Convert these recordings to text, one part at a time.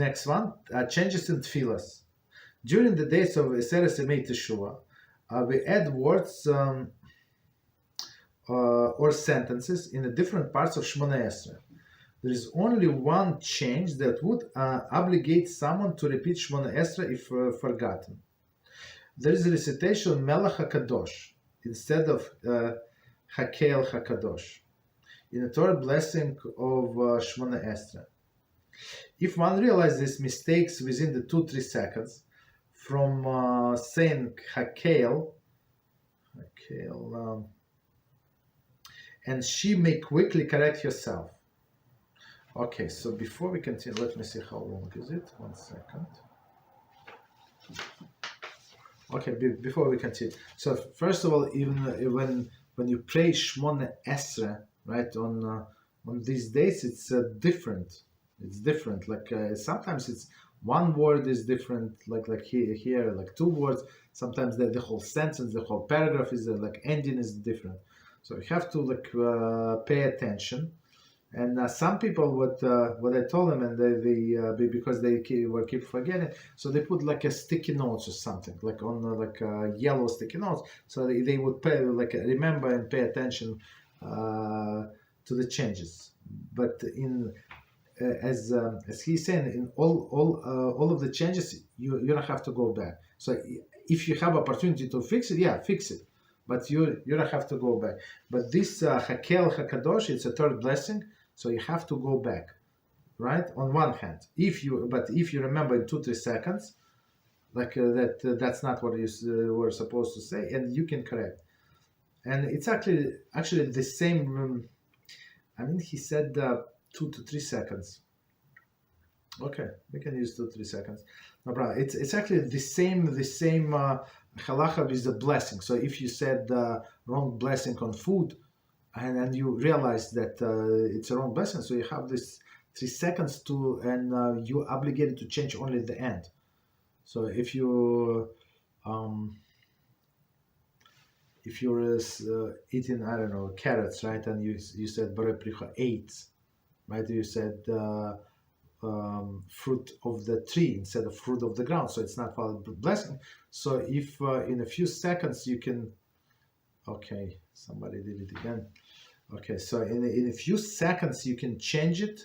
Next one, changes in Tefillos. During the days of Aseres Yemei Teshuvah, we add words or sentences in the different parts of Shmona Esrei. There is only one change that would obligate someone to repeat Shmona Esrei if forgotten. There is a recitation Melech HaKadosh instead of Hakel HaKadosh in the Torah blessing of Shmona Esrei. If one realizes mistakes within the 2-3 seconds from saying Hakel, and she may quickly correct herself. Okay, so before we continue, let me see how long is it. 1 second. Okay, before we continue. So first of all, even when you pray Shmona Esrei, right, on these days, it's different. It's different. Like sometimes it's one word is different. Like here, like 2 words. Sometimes the whole sentence, the whole paragraph is like ending is different. So you have to like pay attention. And some people, what I told them, and they because they keep forgetting, so they put like a sticky notes or something, like on yellow sticky notes, so they would remember and pay attention to the changes. But in as he's saying, in all of the changes, you don't have to go back. So if you have opportunity to fix it, yeah, fix it. But you don't have to go back. But this Hakel HaKadosh, it's a third blessing. So you have to go back, right? On one hand, if you remember in 2-3 seconds, like that's not what you were supposed to say, and you can correct. And it's actually the same. I mean, he said 2 to 3 seconds. Okay, we can use 2 to 3 seconds. No problem. It's actually the same halacha with the blessing. So if you said wrong blessing on food, and you realize that it's a wrong blessing, so you have this 3 seconds to, and you're obligated to change only the end. So if you're eating, I don't know, carrots, right, and you said Borei Pricha 8, right, you said fruit of the tree instead of fruit of the ground, so it's not valid blessing. So if in a few seconds you can, okay, somebody did it again. Okay, so in a few seconds you can change it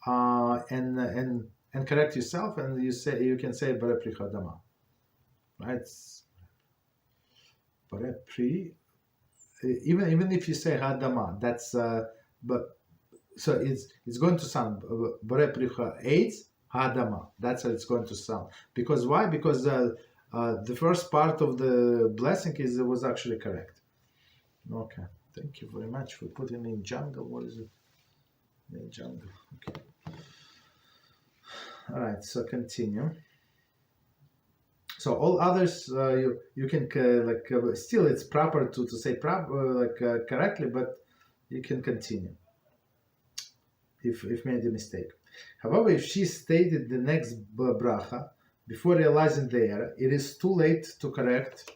and correct yourself, and you can say Borei Pricha Adama, right? Borei Pri, even if you say Hadama, that's but so it's going to sound Borei Pricha 8 Hadama. That's how it's going to sound. Because why? Because the first part of the blessing was actually correct. Okay, thank you very much for putting me in jungle. What is it? In jungle. Okay. All right. So continue. So all others you can still it's proper to say correctly, but you can continue if made a mistake. However, if she stated the next bracha before realizing the error, it is too late to correct.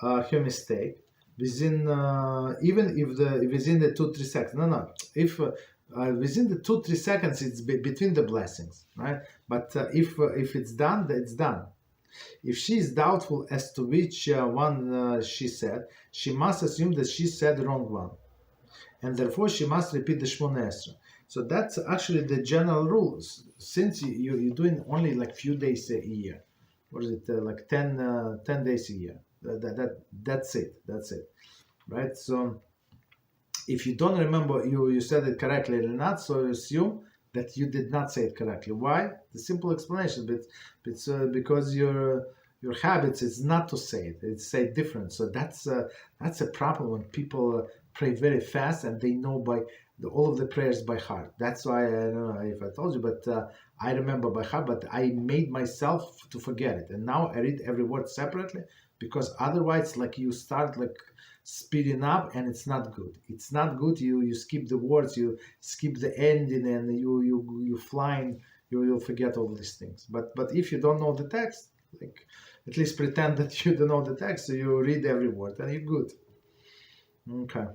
Her mistake within even if within the 2-3 seconds. If within the 2-3 seconds it's between the blessings, right? But if it's done, it's done. If she is doubtful as to which one she said, she must assume that she said the wrong one, and therefore she must repeat the Shmona Esrei. So that's actually the general rules. Since you're doing only like few days a year, what is it, like 10 days a year? That's it, right? So if you don't remember you said it correctly or not, so assume that you did not say it correctly. Why? The simple explanation, but it's because your habits is not to say it; it's say different. So that's a problem when people pray very fast and they know all of the prayers by heart. That's why I don't know if I told you, but I remember by heart, but I made myself to forget it, and now I read every word separately, because otherwise, like, you start like speeding up, and it's not good. It's not good. You skip the words, you skip the ending, and you flying. You'll forget all these things. But if you don't know the text, like, at least pretend that you don't know the text, so you read every word, and you're good. Okay.